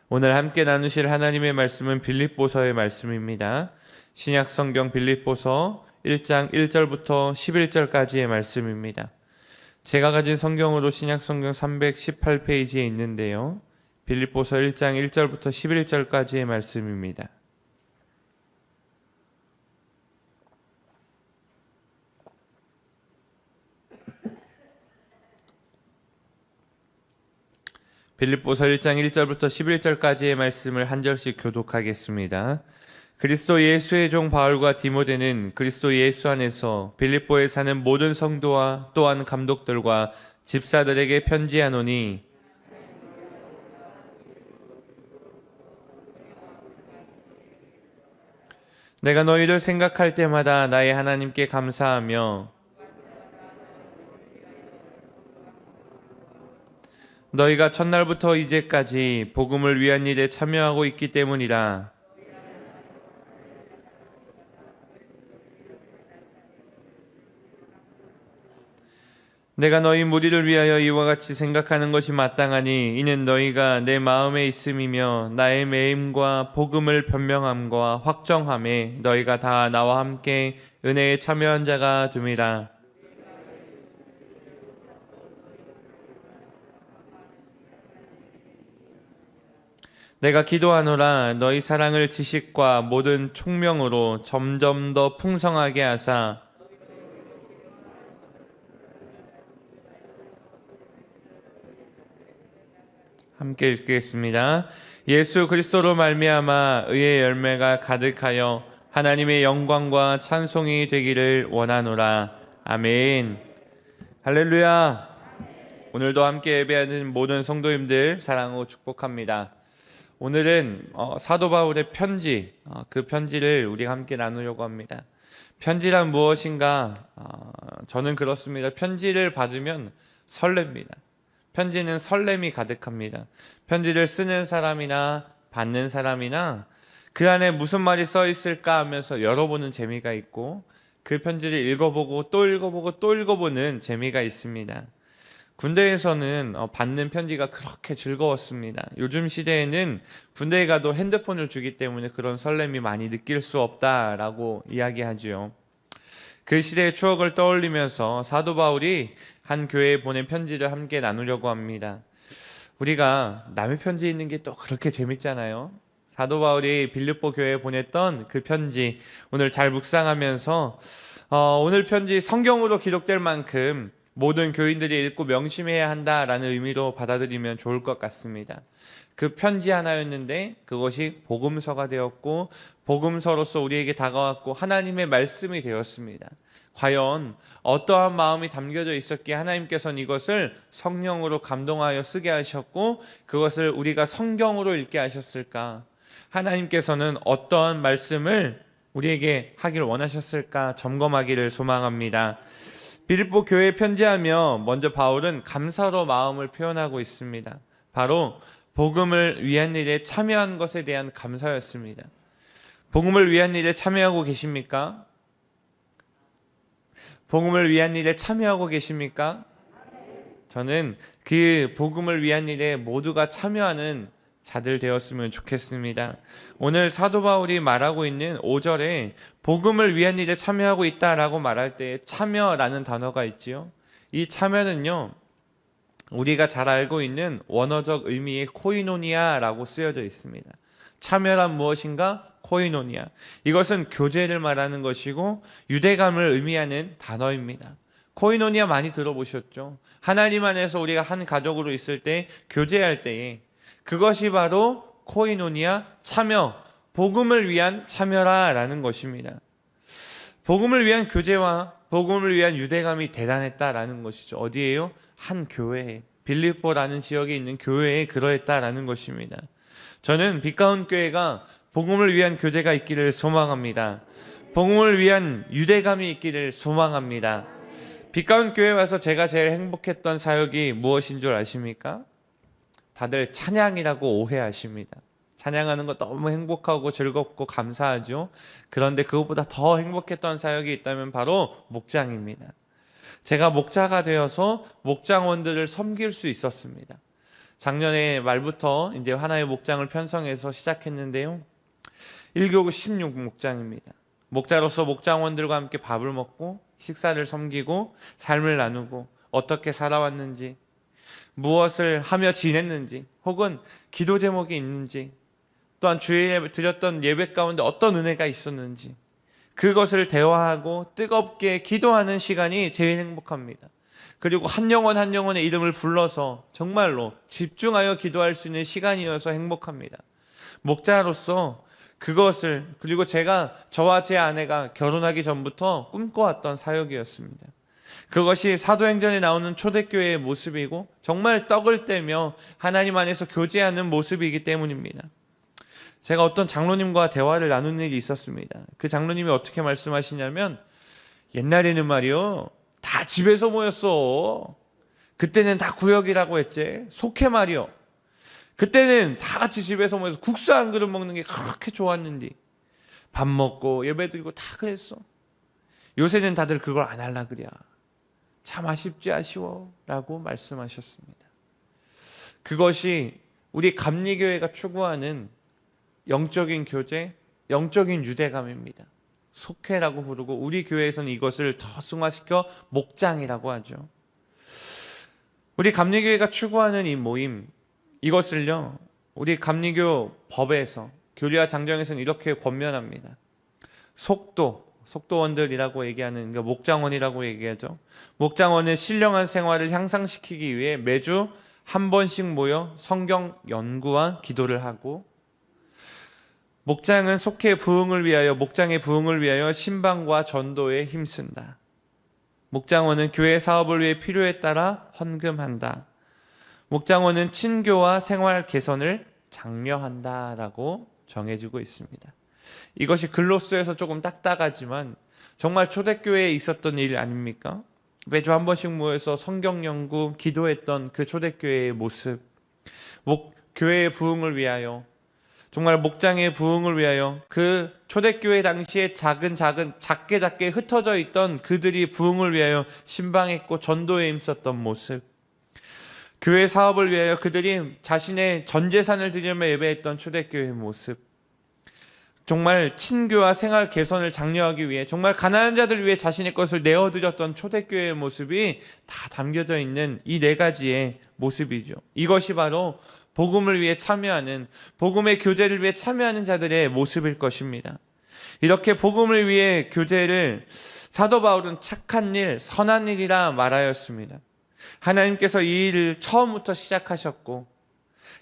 오늘 함께 나누실 하나님의 말씀은 빌립보서의 말씀입니다. 신약 성경 빌립보서 1장 1절부터 11절까지의 말씀입니다. 제가 가진 성경으로 신약 성경 318페이지에 있는데요. 빌립보서 1장 1절부터 11절까지의 말씀입니다. 빌립보서 1장 1절부터 11절까지의 말씀을 한 절씩 교독하겠습니다. 그리스도 예수의 종 바울과 디모데는 그리스도 예수 안에서 빌립보에 사는 모든 성도와 또한 감독들과 집사들에게 편지하노니, 내가 너희를 생각할 때마다 나의 하나님께 감사하며 너희가 첫날부터 이제까지 복음을 위한 일에 참여하고 있기 때문이라. 내가 너희 무리를 위하여 이와 같이 생각하는 것이 마땅하니 이는 너희가 내 마음에 있음이며 나의 매임과 복음을 변명함과 확정함에 너희가 다 나와 함께 은혜에 참여한 자가 됨이라. 내가 기도하노라 너희 사랑을 지식과 모든 총명으로 점점 더 풍성하게 하사 함께 읽겠습니다. 예수 그리스도로 말미암아 의의 열매가 가득하여 하나님의 영광과 찬송이 되기를 원하노라. 아멘. 할렐루야. 오늘도 함께 예배하는 모든 성도님들 사랑하고 축복합니다. 오늘은 사도 바울의 편지, 그 편지를 우리가 함께 나누려고 합니다. 편지란 무엇인가? 저는 그렇습니다. 편지를 받으면 설렙니다. 편지는 설렘이 가득합니다. 편지를 쓰는 사람이나 받는 사람이나 그 안에 무슨 말이 써 있을까 하면서 열어보는 재미가 있고, 그 편지를 읽어보고 또 읽어보고 또 읽어보는 재미가 있습니다. 군대에서는 받는 편지가 그렇게 즐거웠습니다. 요즘 시대에는 군대에 가도 핸드폰을 주기 때문에 그런 설렘이 많이 느낄 수 없다라고 이야기하지요. 그 시대의 추억을 떠올리면서 사도 바울이 한 교회에 보낸 편지를 함께 나누려고 합니다. 우리가 남의 편지 읽는 게 또 그렇게 재밌잖아요. 사도 바울이 빌립보 교회에 보냈던 그 편지 오늘 잘 묵상하면서 오늘 편지 성경으로 기록될 만큼 모든 교인들이 읽고 명심해야 한다라는 의미로 받아들이면 좋을 것 같습니다. 그 편지 하나였는데 그것이 복음서가 되었고 복음서로서 우리에게 다가왔고 하나님의 말씀이 되었습니다. 과연 어떠한 마음이 담겨져 있었기에 하나님께서는 이것을 성령으로 감동하여 쓰게 하셨고 그것을 우리가 성경으로 읽게 하셨을까? 하나님께서는 어떠한 말씀을 우리에게 하길 원하셨을까? 점검하기를 소망합니다. 빌립보 교회에 편지하며 먼저 바울은 감사로 마음을 표현하고 있습니다. 바로 복음을 위한 일에 참여한 것에 대한 감사였습니다. 복음을 위한 일에 참여하고 계십니까? 복음을 위한 일에 참여하고 계십니까? 저는 그 복음을 위한 일에 모두가 참여하는 자들 되었으면 좋겠습니다. 오늘 사도 바울이 말하고 있는 5절에 복음을 위한 일에 참여하고 있다라고 말할 때 참여라는 단어가 있지요. 이 참여는요, 우리가 잘 알고 있는 원어적 의미의 코이노니아라고 쓰여져 있습니다. 참여란 무엇인가? 코이노니아. 이것은 교제를 말하는 것이고 유대감을 의미하는 단어입니다. 코이노니아 많이 들어보셨죠? 하나님 안에서 우리가 한 가족으로 있을 때 교제할 때에 그것이 바로 코이노니아, 참여, 복음을 위한 참여라라는 것입니다. 복음을 위한 교제와 복음을 위한 유대감이 대단했다라는 것이죠. 어디에요? 한 교회에, 빌립보라는 지역에 있는 교회에 그러했다라는 것입니다. 저는 빛가운 교회가 복음을 위한 교제가 있기를 소망합니다. 복음을 위한 유대감이 있기를 소망합니다. 빛가운 교회에 와서 제가 제일 행복했던 사역이 무엇인 줄 아십니까? 다들 찬양이라고 오해하십니다. 찬양하는 거 너무 행복하고 즐겁고 감사하죠. 그런데 그것보다 더 행복했던 사역이 있다면 바로 목장입니다. 제가 목자가 되어서 목장원들을 섬길 수 있었습니다. 작년에 말부터 이제 하나의 목장을 편성해서 시작했는데요. 1교구 16목장입니다. 목자로서 목장원들과 함께 밥을 먹고 식사를 섬기고 삶을 나누고 어떻게 살아왔는지, 무엇을 하며 지냈는지, 혹은 기도 제목이 있는지, 또한 주일에 드렸던 예배 가운데 어떤 은혜가 있었는지, 그것을 대화하고 뜨겁게 기도하는 시간이 제일 행복합니다. 그리고 한 영혼 한 영혼의 이름을 불러서 정말로 집중하여 기도할 수 있는 시간이어서 행복합니다. 목자로서 그것을, 그리고 제가 저와 제 아내가 결혼하기 전부터 꿈꿔왔던 사역이었습니다. 그것이 사도행전에 나오는 초대교회의 모습이고 정말 떡을 떼며 하나님 안에서 교제하는 모습이기 때문입니다. 제가 어떤 장로님과 대화를 나눈 일이 있었습니다. 그 장로님이 어떻게 말씀하시냐면, 옛날에는 말이요, 다 집에서 모였어. 그때는 다 구역이라고 했지. 속해 말이요, 그때는 다 같이 집에서 모여서 국수 한 그릇 먹는 게 그렇게 좋았는데 밥 먹고 예배 드리고 다 그랬어. 요새는 다들 그걸 안 하려 그래. 참 아쉽지, 아쉬워 라고 말씀하셨습니다. 그것이 우리 감리교회가 추구하는 영적인 교제, 영적인 유대감입니다. 속회라고 부르고 우리 교회에서는 이것을 더 승화시켜 목장이라고 하죠. 우리 감리교회가 추구하는 이 모임, 이것을요, 우리 감리교 법에서, 교리와 장정에서는 이렇게 권면합니다. 속도원들이라고 얘기하는, 그러니까 목장원이라고 얘기하죠. 목장원은 신령한 생활을 향상시키기 위해 매주 한 번씩 모여 성경 연구와 기도를 하고, 목장은 속회의 부흥을 위하여, 목장의 부흥을 위하여 신방과 전도에 힘쓴다. 목장원은 교회 사업을 위해 필요에 따라 헌금한다. 목장원은 친교와 생활 개선을 장려한다라고 정해지고 있습니다. 이것이 글로스에서 조금 딱딱하지만 정말 초대교회에 있었던 일 아닙니까? 매주 한 번씩 모여서 성경 연구, 기도했던 그 초대교회의 모습, 교회의 부흥을 위하여, 정말 목장의 부흥을 위하여 그 초대교회 당시에 작게 흩어져 있던 그들이 부흥을 위하여 신방했고 전도에 힘썼던 모습, 교회 사업을 위하여 그들이 자신의 전 재산을 드리며 예배했던 초대교회의 모습, 정말 친교와 생활 개선을 장려하기 위해 정말 가난한 자들 위해 자신의 것을 내어드렸던 초대교회의 모습이 다 담겨져 있는 이 네 가지의 모습이죠. 이것이 바로 복음을 위해 참여하는, 복음의 교제를 위해 참여하는 자들의 모습일 것입니다. 이렇게 복음을 위해 교제를 사도 바울은 착한 일, 선한 일이라 말하였습니다. 하나님께서 이 일을 처음부터 시작하셨고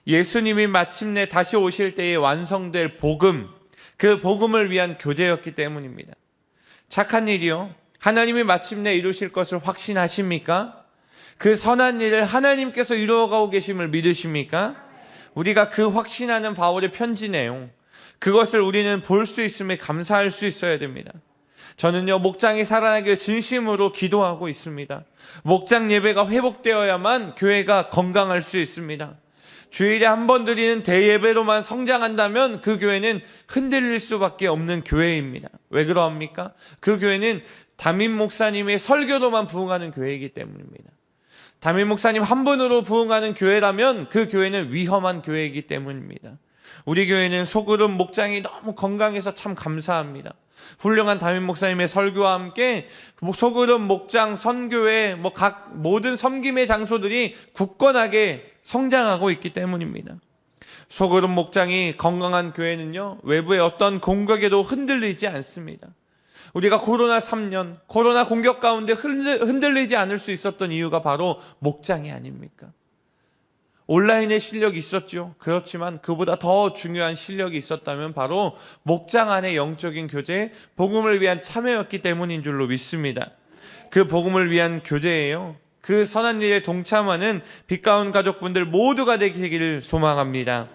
예수님이 마침내 다시 오실 때에 완성될 복음, 그 복음을 위한 교제였기 때문입니다. 착한 일이요, 하나님이 마침내 이루실 것을 확신하십니까? 그 선한 일을 하나님께서 이루어가고 계심을 믿으십니까? 우리가 그 확신하는 바울의 편지 내용, 그것을 우리는 볼 수 있음에 감사할 수 있어야 됩니다. 저는요, 목장이 살아나길 진심으로 기도하고 있습니다. 목장 예배가 회복되어야만 교회가 건강할 수 있습니다. 주일에 한 번 드리는 대예배로만 성장한다면 그 교회는 흔들릴 수밖에 없는 교회입니다. 왜 그러합니까? 그 교회는 담임 목사님의 설교로만 부흥하는 교회이기 때문입니다. 담임 목사님 한 분으로 부흥하는 교회라면 그 교회는 위험한 교회이기 때문입니다. 우리 교회는 소그룹 목장이 너무 건강해서 참 감사합니다. 훌륭한 담임 목사님의 설교와 함께 소그룹 목장, 선교회, 각 모든 섬김의 장소들이 굳건하게 성장하고 있기 때문입니다. 소그룹 목장이 건강한 교회는요, 외부의 어떤 공격에도 흔들리지 않습니다. 우리가 코로나 3년, 코로나 공격 가운데 흔들리지 않을 수 있었던 이유가 바로 목장이 아닙니까? 온라인의 실력이 있었죠. 그렇지만 그보다 더 중요한 실력이 있었다면 바로 목장 안의 영적인 교제, 복음을 위한 참여였기 때문인 줄로 믿습니다. 그 복음을 위한 교제예요. 그 선한 일에 동참하는 빛가운 가족분들 모두가 되기를 소망합니다.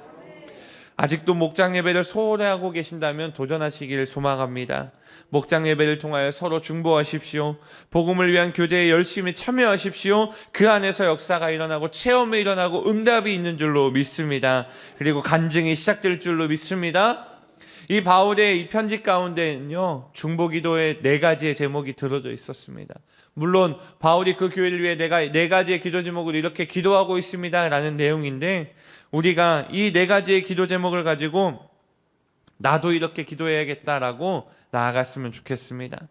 아직도 목장 예배를 소홀히 하고 계신다면 도전하시기를 소망합니다. 목장 예배를 통하여 서로 중보하십시오. 복음을 위한 교제에 열심히 참여하십시오. 그 안에서 역사가 일어나고 체험이 일어나고 응답이 있는 줄로 믿습니다. 그리고 간증이 시작될 줄로 믿습니다. 이 바울의 이 편지 가운데는요, 중보기도의 4가지의 제목이 들어져 있었습니다. 물론 바울이 그 교회를 위해 내가 4가지의 기도 제목을 이렇게 기도하고 있습니다 라는 내용인데, 우리가 이 4가지의 기도 제목을 가지고 나도 이렇게 기도해야겠다라고 나아갔으면 좋겠습니다.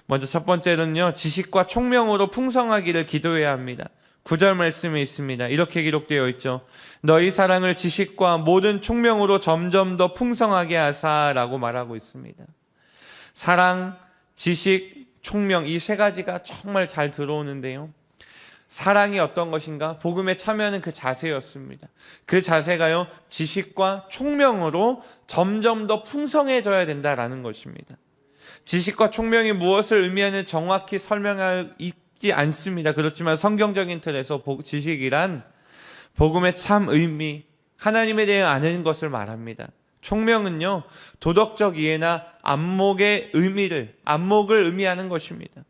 먼저 첫 번째는요, 지식과 총명으로 풍성하기를 기도해야 합니다. 9절 말씀이 있습니다. 이렇게 기록되어 있죠. 너희 사랑을 지식과 모든 총명으로 점점 더 풍성하게 하사라고 말하고 있습니다. 사랑, 지식, 총명, 이 3가지가 정말 잘 들어오는데요. 사랑이 어떤 것인가? 복음에 참여하는 그 자세였습니다. 그 자세가요, 지식과 총명으로 점점 더 풍성해져야 된다라는 것입니다. 지식과 총명이 무엇을 의미하는 정확히 설명하기 않습니다. 그렇지만 성경적인 틀에서 지식이란 복음의 참 의미, 하나님에 대해 아는 것을 말합니다. 총명은요, 도덕적 이해나 안목의 의미를, 안목을 의미하는 것입니다.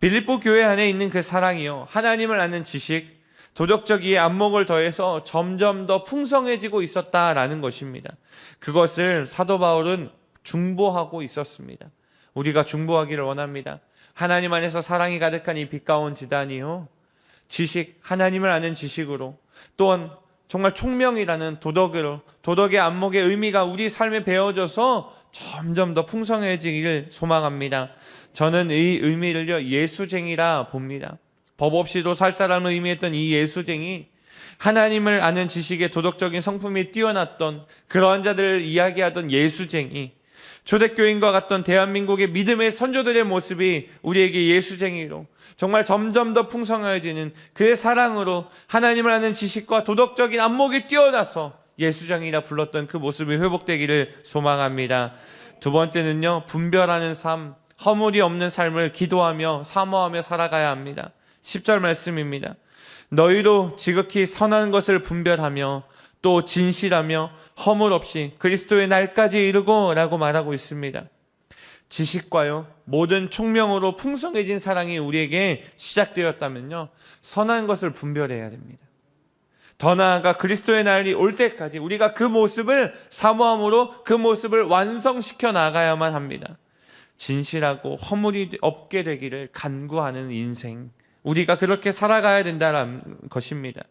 빌립보 교회 안에 있는 그 사랑이요, 하나님을 아는 지식, 도덕적 이해, 안목을 더해서 점점 더 풍성해지고 있었다라는 것입니다. 그것을 사도 바울은 중보하고 있었습니다. 우리가 중보하기를 원합니다. 하나님 안에서 사랑이 가득한 이 빛 가운 지단이요, 지식, 하나님을 아는 지식으로, 또한 정말 총명이라는 도덕으로, 도덕의 안목의 의미가 우리 삶에 배어져서 점점 더 풍성해지기를 소망합니다. 저는 이 의미를요, 예수쟁이라 봅니다. 법 없이도 살 사람을 의미했던 이 예수쟁이, 하나님을 아는 지식의 도덕적인 성품이 뛰어났던 그러한 자들을 이야기하던 예수쟁이, 초대교인과 같던 대한민국의 믿음의 선조들의 모습이 우리에게 예수쟁이로 정말 점점 더 풍성해지는 그의 사랑으로 하나님을 아는 지식과 도덕적인 안목이 뛰어나서 예수쟁이라 불렀던 그 모습이 회복되기를 소망합니다. 두 번째는요, 분별하는 삶, 허물이 없는 삶을 기도하며 사모하며 살아가야 합니다. 10절 말씀입니다. 너희도 지극히 선한 것을 분별하며 또 진실하며 허물 없이 그리스도의 날까지 이르고 라고 말하고 있습니다. 지식과요, 모든 총명으로 풍성해진 사랑이 우리에게 시작되었다면요, 선한 것을 분별해야 됩니다. 더 나아가 그리스도의 날이 올 때까지 우리가 그 모습을 사모함으로 그 모습을 완성시켜 나가야만 합니다. 진실하고 허물이 없게 되기를 간구하는 인생, 우리가 그렇게 살아가야 된다는 것입니다.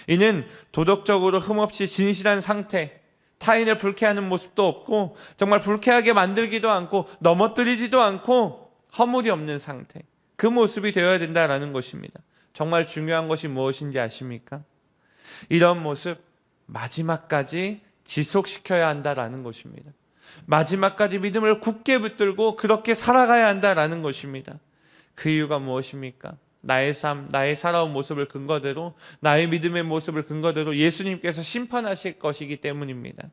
이는 도덕적으로 흠없이 진실한 상태, 타인을 불쾌하는 모습도 없고 정말 불쾌하게 만들기도 않고 넘어뜨리지도 않고 허물이 없는 상태, 그 모습이 되어야 된다는 것입니다. 정말 중요한 것이 무엇인지 아십니까? 이런 모습 마지막까지 지속시켜야 한다는 것입니다. 마지막까지 믿음을 굳게 붙들고 그렇게 살아가야 한다는 것입니다. 그 이유가 무엇입니까? 나의 삶, 나의 살아온 모습을 근거대로, 나의 믿음의 모습을 근거대로 예수님께서 심판하실 것이기 때문입니다.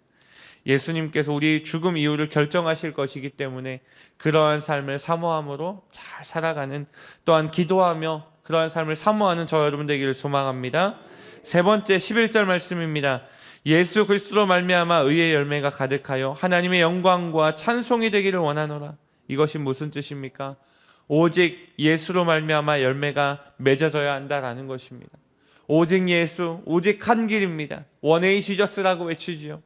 예수님께서 우리 죽음 이후를 결정하실 것이기 때문에 그러한 삶을 사모함으로 잘 살아가는, 또한 기도하며 그러한 삶을 사모하는 저 여러분 되기를 소망합니다. 세 번째 11절 말씀입니다. 예수 그리스도로 말미암아 의의 열매가 가득하여 하나님의 영광과 찬송이 되기를 원하노라. 이것이 무슨 뜻입니까? 오직 예수로 말미암아 열매가 맺어져야 한다라는 것입니다. 오직 예수, 오직 한 길입니다. 원웨이 지저스라고 외치지요.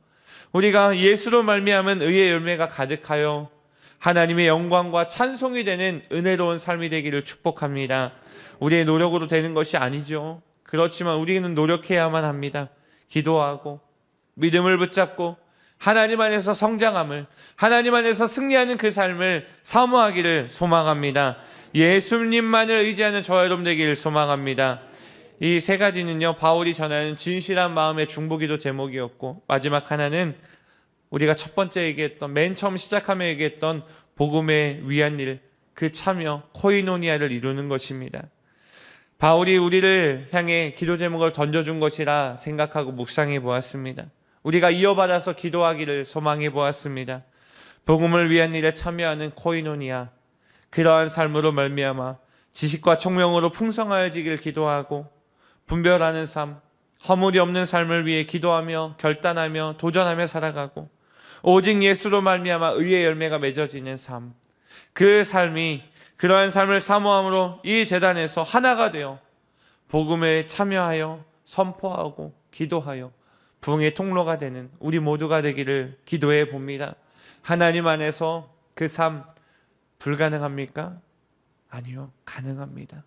우리가 예수로 말미암은 의의 열매가 가득하여 하나님의 영광과 찬송이 되는 은혜로운 삶이 되기를 축복합니다. 우리의 노력으로 되는 것이 아니죠. 그렇지만 우리는 노력해야만 합니다. 기도하고 믿음을 붙잡고 하나님 안에서 성장함을, 하나님 안에서 승리하는 그 삶을 사모하기를 소망합니다. 예수님만을 의지하는 저 여러분 되기를 소망합니다. 이 세 가지는요, 바울이 전하는 진실한 마음의 중보기도 제목이었고, 마지막 하나는 우리가 첫 번째 얘기했던, 맨 처음 시작하며 얘기했던 복음의 위한 일, 그 참여, 코이노니아를 이루는 것입니다. 바울이 우리를 향해 기도 제목을 던져준 것이라 생각하고 묵상해 보았습니다. 우리가 이어받아서 기도하기를 소망해 보았습니다. 복음을 위한 일에 참여하는 코이노니아, 그러한 삶으로 말미암아 지식과 총명으로 풍성하여지기를 기도하고, 분별하는 삶, 허물이 없는 삶을 위해 기도하며 결단하며 도전하며 살아가고, 오직 예수로 말미암아 의의 열매가 맺어지는 삶, 그 삶이, 그러한 삶을 사모함으로 이 제단에서 하나가 되어 복음에 참여하여 선포하고 기도하여 부흥의 통로가 되는 우리 모두가 되기를 기도해 봅니다. 하나님 안에서 그 삶 불가능합니까? 아니요, 가능합니다.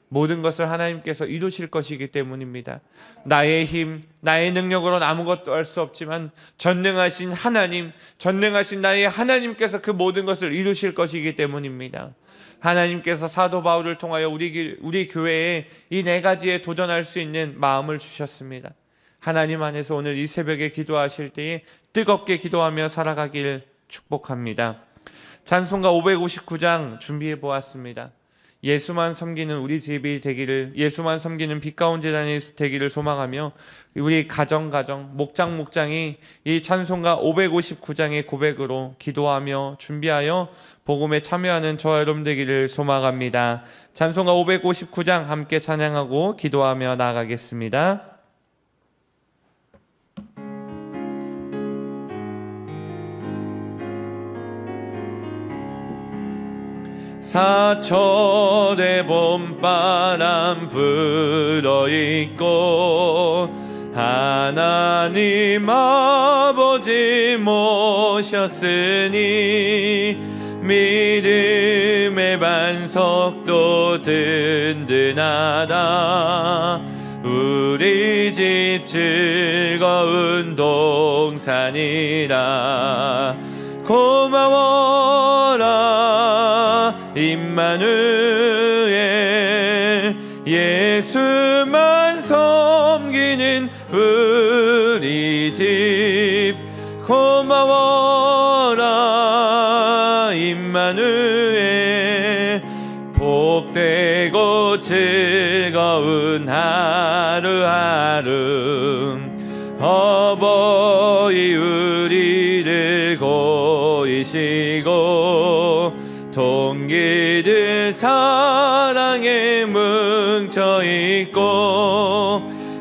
모든 것을 하나님께서 이루실 것이기 때문입니다. 나의 힘, 나의 능력으로는 아무것도 할 수 없지만 전능하신 하나님, 전능하신 나의 하나님께서 그 모든 것을 이루실 것이기 때문입니다. 하나님께서 사도 바울을 통하여 우리 교회에 이 네 가지에 도전할 수 있는 마음을 주셨습니다. 하나님 안에서 오늘 이 새벽에 기도하실 때에 뜨겁게 기도하며 살아가길 축복합니다. 찬송가 559장 준비해 보았습니다. 예수만 섬기는 우리 집이 되기를, 예수만 섬기는 빛 가운 재단이 되기를 소망하며 우리 가정 목장이 이 찬송가 559장의 고백으로 기도하며 준비하여 복음에 참여하는 저와 여러분 되기를 소망합니다. 찬송가 559장 함께 찬양하고 기도하며 나아가겠습니다. 사철의 봄바람 불어있고 하나님 아버지 모셨으니 믿음의 반석도 든든하다. 우리 집 즐거운 동산이라. 고마워라 임마누엘, 예수만 섬기는 우리 집. 고마워라 임마누엘, 복되고 즐거운 하루하루. 어버이 우리를 고이시고 동기들 사랑에 뭉쳐있고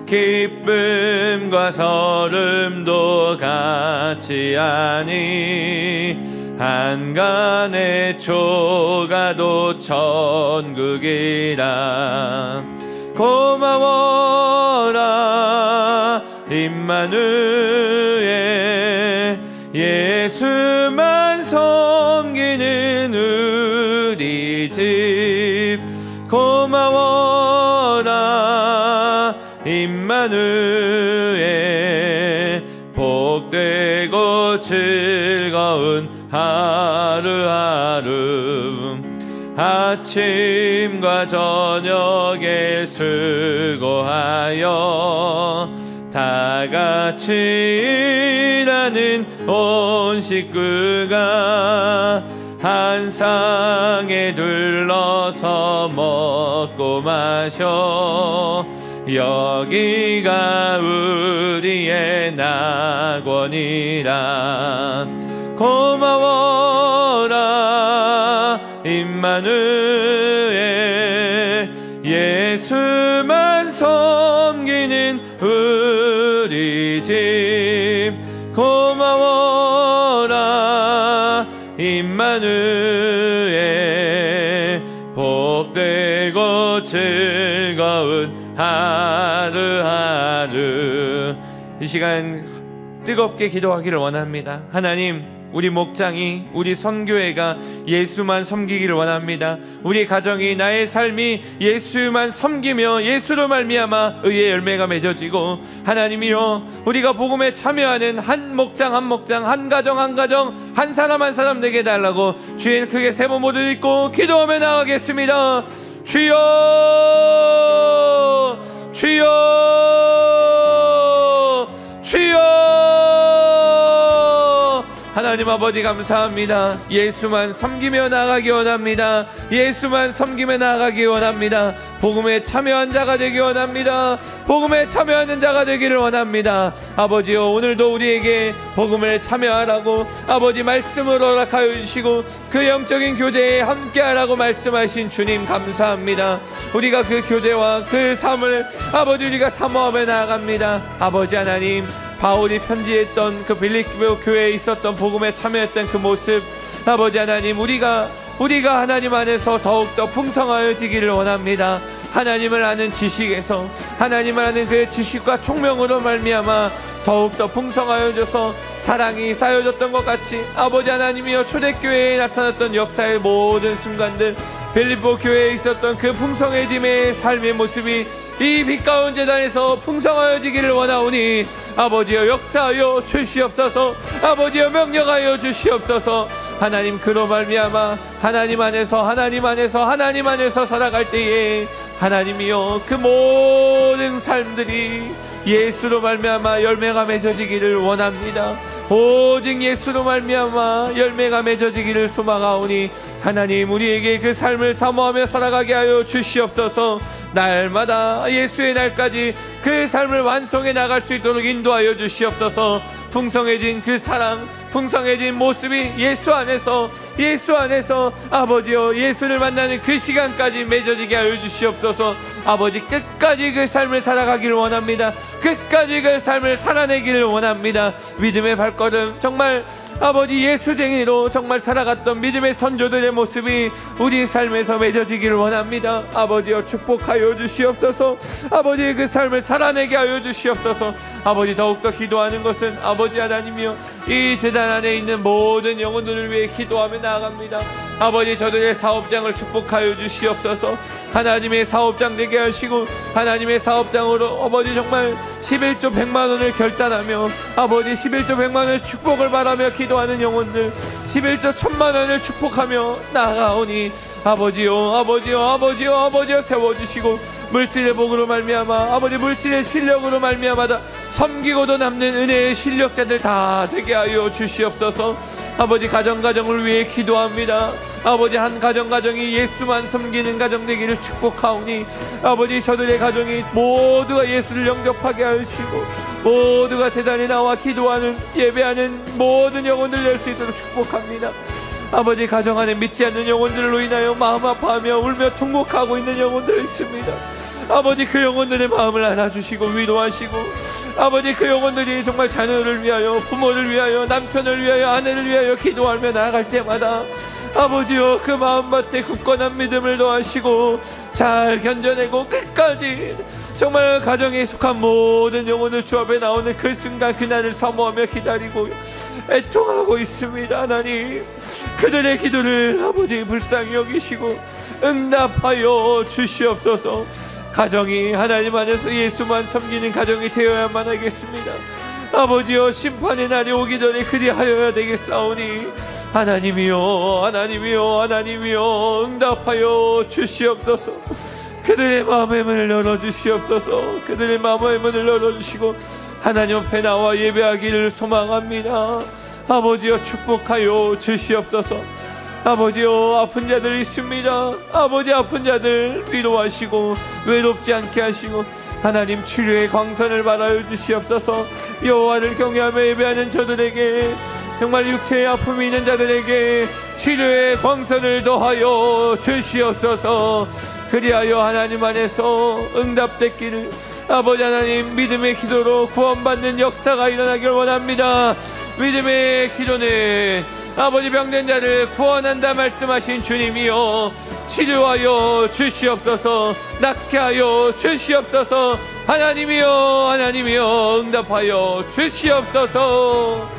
기쁨과 설움도 같이 하니 한간의 초가도 천국이라. 고마워라 임마누엘, 예수만 섬기는 우리 집. 고마워라 임마누엘, 복되고 즐거운 하루하루. 아침과 저녁에 수고하여 다같이 일하는 온 식구가 한 상에 둘러서 먹고 마셔. 여기가 우리의 낙원이라. 고마워라 임마누엘, 예수만 섬기는 우리 집. 고마워라 임마누엘, 복되고 즐거운 하루하루. 이 시간 뜨겁게 기도하기를 원합니다. 하나님, 우리 목장이, 우리 선교회가 예수만 섬기기를 원합니다. 우리 가정이, 나의 삶이 예수만 섬기며 예수로 말미암아 의의 열매가 맺어지고, 하나님이여, 우리가 복음에 참여하는 한 목장 한 목장, 한 가정 한 가정, 한 사람 한 사람 되게 해달라고 주의 크게 세 번 모두 읽고 기도하며 나가겠습니다. 주여, 주여, 주여. 하나님 아버지 감사합니다. 예수만 섬기며 나아가기 원합니다. 예수만 섬기며 나아가기 원합니다. 복음에 참여한 자가 되기 원합니다. 복음에 참여하는 자가 되기를 원합니다. 아버지요, 오늘도 우리에게 복음을 참여하라고 아버지 말씀을 허락하여 주시고 그 영적인 교제에 함께하라고 말씀하신 주님 감사합니다. 우리가 그 교제와 그 삶을 아버지 우리가 사모하며 나아갑니다. 아버지 하나님, 바울이 편지했던 그 빌립보 교회에 있었던 복음에 참여했던 그 모습, 아버지 하나님, 우리가 하나님 안에서 더욱더 풍성하여지기를 원합니다. 하나님을 아는 지식에서 하나님을 아는 그 지식과 총명으로 말미암아 더욱더 풍성하여 져서 사랑이 쌓여졌던 것 같이 아버지 하나님이여 초대교회에 나타났던 역사의 모든 순간들 빌립보 교회에 있었던 그 풍성해짐의 삶의 모습이 이 빛 가운 제단에서 풍성하여지기를 원하오니 아버지여 역사하여 주시옵소서. 아버지여 명령하여 주시옵소서. 하나님 그로 말미암아 하나님 안에서 살아갈 때에 하나님이여 그 모든 삶들이 예수로 말미암아 열매가 맺어지기를 원합니다. 오직 예수로 말미암아 열매가 맺어지기를 소망하오니 하나님 우리에게 그 삶을 사모하며 살아가게 하여 주시옵소서. 날마다 예수의 날까지 그 삶을 완성해 나갈 수 있도록 인도하여 주시옵소서. 풍성해진 그 사랑, 풍성해진 모습이 예수 안에서 아버지여 예수를 만나는 그 시간까지 맺어지게 하여 주시옵소서. 아버지 끝까지 그 삶을 살아가기를 원합니다. 끝까지 그 삶을 살아내기를 원합니다. 믿음의 발걸음 정말 아버지 예수쟁이로 정말 살아갔던 믿음의 선조들의 모습이 우리 삶에서 맺어지기를 원합니다. 아버지여 축복하여 주시옵소서. 아버지의 그 삶을 살아내게 하여 주시옵소서. 아버지 더욱더 기도하는 것은 아버지 하나님이여 이 제단 안에 있는 모든 영혼들을 위해 기도하며 나아갑니다. 아버지 저들의 사업장을 축복하여 주시옵소서. 하나님의 사업장 되게 하시고 하나님의 사업장으로 아버지 정말 11조 100만 원을 결단하며 아버지 11조 100만 원의 축복을 바라며 기도하는 영혼들 11조 1000만 원을 축복하며 나아가오니 아버지여 세워주시고 물질의 복으로 말미암아 아버지 물질의 실력으로 말미암아다 섬기고도 남는 은혜의 실력자들 다 되게 하여 주시옵소서. 아버지 가정을 위해 기도합니다. 아버지 한 가정이 예수만 섬기는 가정 되기를 축복하오니 아버지 저들의 가정이 모두가 예수를 영접하게 하시고 모두가 제단에 나와 기도하는 예배하는 모든 영혼들 낼 수 있도록 축복합니다. 아버지 가정 안에 믿지 않는 영혼들로 인하여 마음 아파하며 울며 통곡하고 있는 영혼들 있습니다. 아버지 그 영혼들의 마음을 안아주시고 위로하시고 아버지 그 영혼들이 정말 자녀를 위하여 부모를 위하여 남편을 위하여 아내를 위하여 기도하며 나아갈 때마다 아버지여 그 마음밭에 굳건한 믿음을 더하시고 잘 견뎌내고 끝까지 정말 가정에 속한 모든 영혼을 주 앞에 나오는 그 순간 그날을 사모하며 기다리고 애통하고 있습니다. 하나님 그들의 기도를 아버지 불쌍히 여기시고 응답하여 주시옵소서. 가정이 하나님 안에서 예수만 섬기는 가정이 되어야만 하겠습니다. 아버지여 심판의 날이 오기 전에 그리하여야 되겠사오니 하나님이여 응답하여 주시옵소서. 그들의 마음의 문을 열어주시옵소서. 그들의 마음의 문을 열어주시고 하나님 앞에 나와 예배하기를 소망합니다. 아버지여 축복하여 주시옵소서. 아버지여 아픈 자들 있습니다. 아버지 아픈 자들 위로하시고 외롭지 않게 하시고 하나님 치료의 광선을 받아여 주시옵소서. 여호와를 경외하며 예배하는 저들에게 정말 육체의 아픔이 있는 자들에게 치료의 광선을 더하여 주시옵소서. 그리하여 하나님 안에서 응답됐기를 아버지 하나님 믿음의 기도로 구원받는 역사가 일어나길 원합니다. 믿음의 기도는 아버지 병든 자를 구원한다 말씀하신 주님이여 치료하여 주시옵소서. 낫게 하여 주시옵소서. 하나님이여 응답하여 주시옵소서.